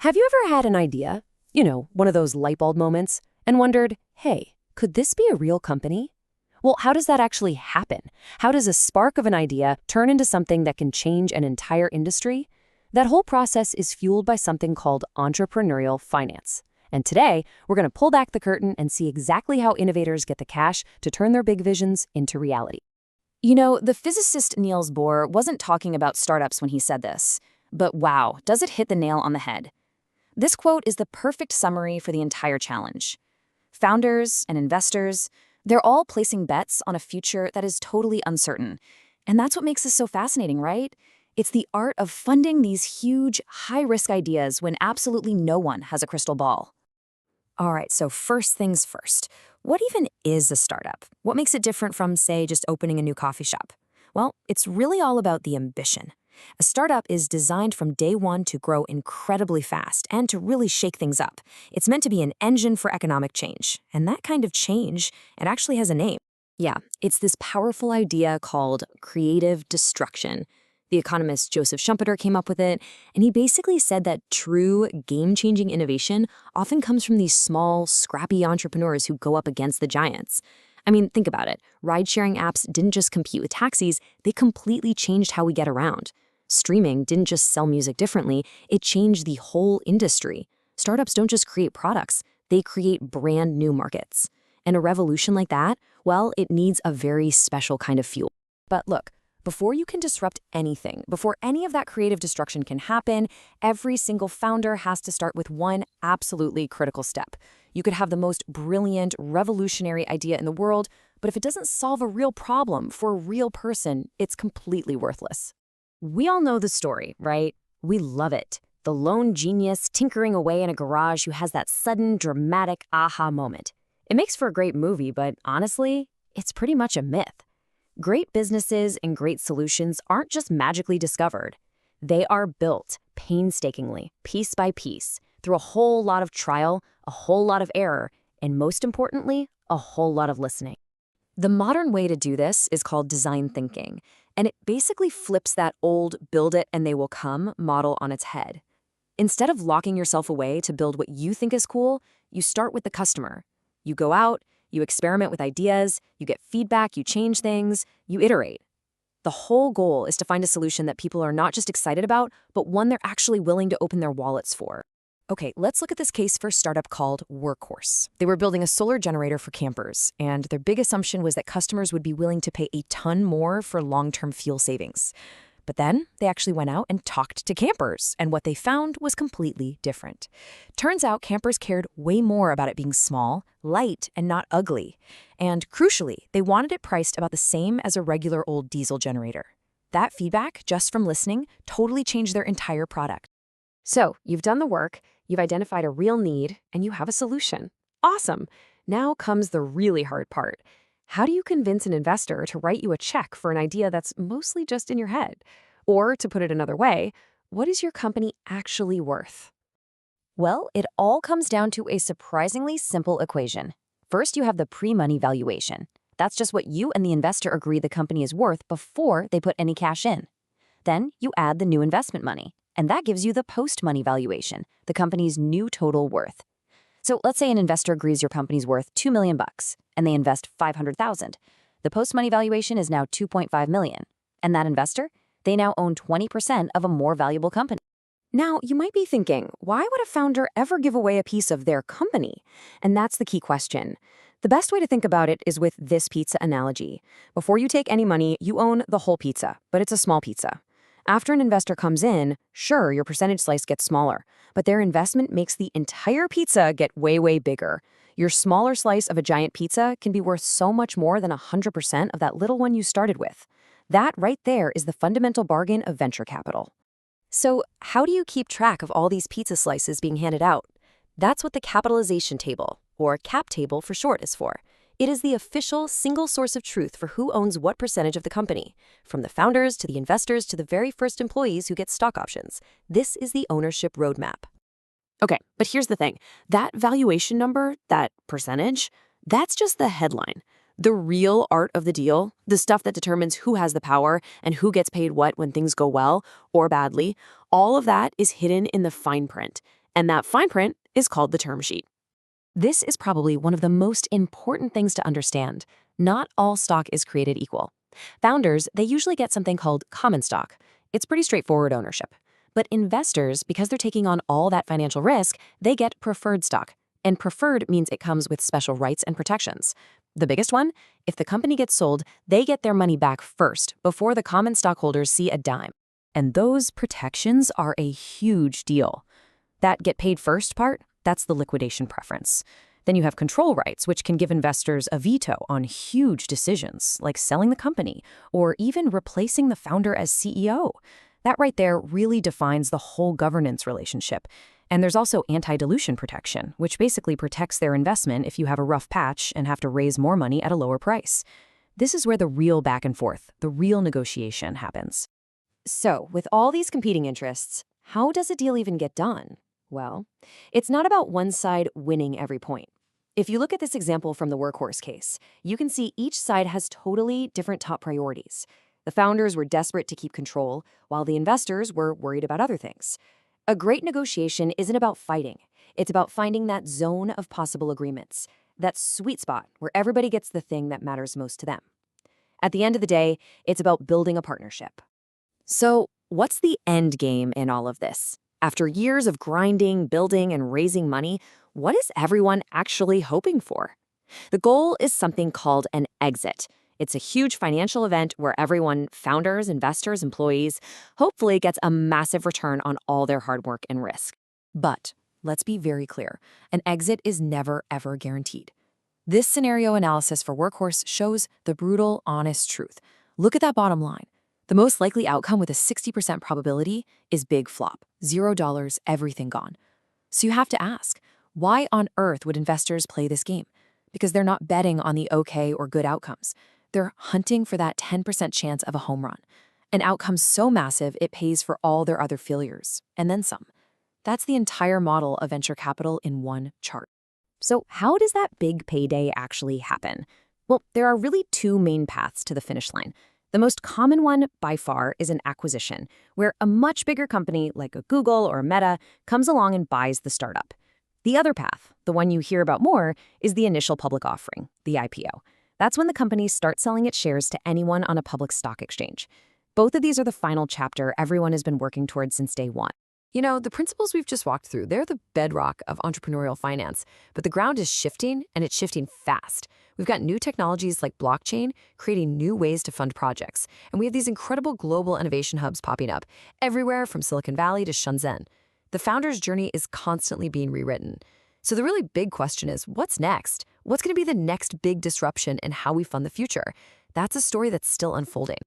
Have you ever had an idea, one of those light bulb moments, and wondered, hey, could this be a real company? Well, how does that actually happen? How does a spark of an idea turn into something that can change an entire industry? That whole process is fueled by something called entrepreneurial finance. And today, we're going to pull back the curtain and see exactly how innovators get the cash to turn their big visions into reality. The physicist Niels Bohr wasn't talking about startups when he said this. But wow, does it hit the nail on the head? This quote is the perfect summary for the entire challenge. Founders and investors, they're all placing bets on a future that is totally uncertain. And that's what makes this so fascinating, right? It's the art of funding these huge, high-risk ideas when absolutely no one has a crystal ball. All right, so first things first. What even is a startup? What makes it different from, say, just opening a new coffee shop? Well, it's really all about the ambition. A startup is designed from day one to grow incredibly fast and to really shake things up. It's meant to be an engine for economic change. And that kind of change, it actually has a name. Yeah, it's this powerful idea called creative destruction. The economist Joseph Schumpeter came up with it, and he basically said that true game-changing innovation often comes from these small, scrappy entrepreneurs who go up against the giants. I mean, think about it. Ride-sharing apps didn't just compete with taxis, they completely changed how we get around. Streaming didn't just sell music differently, it changed the whole industry. Startups don't just create products, they create brand new markets. And a revolution like that, well, it needs a very special kind of fuel. But look, before you can disrupt anything, before any of that creative destruction can happen, every single founder has to start with one absolutely critical step. You could have the most brilliant, revolutionary idea in the world, but if it doesn't solve a real problem for a real person, it's completely worthless. We all know the story, right? We love it. The lone genius tinkering away in a garage who has that sudden, dramatic aha moment. It makes for a great movie, but honestly, it's pretty much a myth. Great businesses and great solutions aren't just magically discovered. They are built painstakingly, piece by piece, through a whole lot of trial, a whole lot of error, and most importantly, a whole lot of listening. The modern way to do this is called design thinking, and it basically flips that old build it and they will come model on its head. Instead of locking yourself away to build what you think is cool, you start with the customer. You go out, you experiment with ideas, you get feedback, you change things, you iterate. The whole goal is to find a solution that people are not just excited about, but one they're actually willing to open their wallets for. Okay, let's look at this case for a startup called Workhorse. They were building a solar generator for campers, and their big assumption was that customers would be willing to pay a ton more for long-term fuel savings. But then they actually went out and talked to campers, and what they found was completely different. Turns out campers cared way more about it being small, light, and not ugly. And crucially, they wanted it priced about the same as a regular old diesel generator. That feedback, just from listening, totally changed their entire product. So, you've done the work, you've identified a real need, and you have a solution. Awesome! Now comes the really hard part. How do you convince an investor to write you a check for an idea that's mostly just in your head? Or, to put it another way, what is your company actually worth? Well, it all comes down to a surprisingly simple equation. First, you have the pre-money valuation. That's just what you and the investor agree the company is worth before they put any cash in. Then, you add the new investment money, and that gives you the post-money valuation, the company's new total worth. So let's say an investor agrees your company's worth $2 million, and they invest $500,000. The post-money valuation is now $2.5 million. And that investor, they now own 20% of a more valuable company. Now, you might be thinking, why would a founder ever give away a piece of their company? And that's the key question. The best way to think about it is with this pizza analogy. Before you take any money, you own the whole pizza, but it's a small pizza. After an investor comes in, sure, your percentage slice gets smaller, but their investment makes the entire pizza get way, way bigger. Your smaller slice of a giant pizza can be worth so much more than 100% of that little one you started with. That right there is the fundamental bargain of venture capital. So how do you keep track of all these pizza slices being handed out? That's what the capitalization table, or cap table for short, is for. It is the official single source of truth for who owns what percentage of the company, from the founders to the investors to the very first employees who get stock options. This is the ownership roadmap. Okay, but here's the thing. That valuation number, that percentage, that's just the headline. The real art of the deal, the stuff that determines who has the power and who gets paid what when things go well or badly, all of that is hidden in the fine print. And that fine print is called the term sheet. This is probably one of the most important things to understand. Not all stock is created equal. Founders, they usually get something called common stock. It's pretty straightforward ownership. But investors, because they're taking on all that financial risk, they get preferred stock. And preferred means it comes with special rights and protections. The biggest one, if the company gets sold, they get their money back first before the common stockholders see a dime. And those protections are a huge deal. That get paid first part, that's the liquidation preference. Then you have control rights, which can give investors a veto on huge decisions, like selling the company or even replacing the founder as CEO. That right there really defines the whole governance relationship. And there's also anti-dilution protection, which basically protects their investment if you have a rough patch and have to raise more money at a lower price. This is where the real back and forth, the real negotiation happens. So, with all these competing interests, how does a deal even get done? Well, it's not about one side winning every point. If you look at this example from the Workhorse case, you can see each side has totally different top priorities. The founders were desperate to keep control, while the investors were worried about other things. A great negotiation isn't about fighting. It's about finding that zone of possible agreements, that sweet spot where everybody gets the thing that matters most to them. At the end of the day, it's about building a partnership. So, what's the end game in all of this? After years of grinding, building, and raising money, what is everyone actually hoping for? The goal is something called an exit. It's a huge financial event where everyone, founders, investors, employees, hopefully gets a massive return on all their hard work and risk. But let's be very clear, an exit is never, ever guaranteed. This scenario analysis for Workhorse shows the brutal, honest truth. Look at that bottom line. The most likely outcome with a 60% probability is big flop, $0, everything gone. So you have to ask, why on earth would investors play this game? Because they're not betting on the okay or good outcomes. They're hunting for that 10% chance of a home run. An outcome so massive it pays for all their other failures, and then some. That's the entire model of venture capital in one chart. So how does that big payday actually happen? Well, there are really two main paths to the finish line. The most common one, by far, is an acquisition, where a much bigger company like a Google or a Meta comes along and buys the startup. The other path, the one you hear about more, is the initial public offering, the IPO. That's when the company starts selling its shares to anyone on a public stock exchange. Both of these are the final chapter everyone has been working towards since day one. You know, the principles we've just walked through, they're the bedrock of entrepreneurial finance, but the ground is shifting, and it's shifting fast. We've got new technologies like blockchain creating new ways to fund projects, and we have these incredible global innovation hubs popping up everywhere from Silicon Valley to Shenzhen. The founder's journey is constantly being rewritten. So the really big question is, what's next? What's going to be the next big disruption in how we fund the future? That's a story that's still unfolding.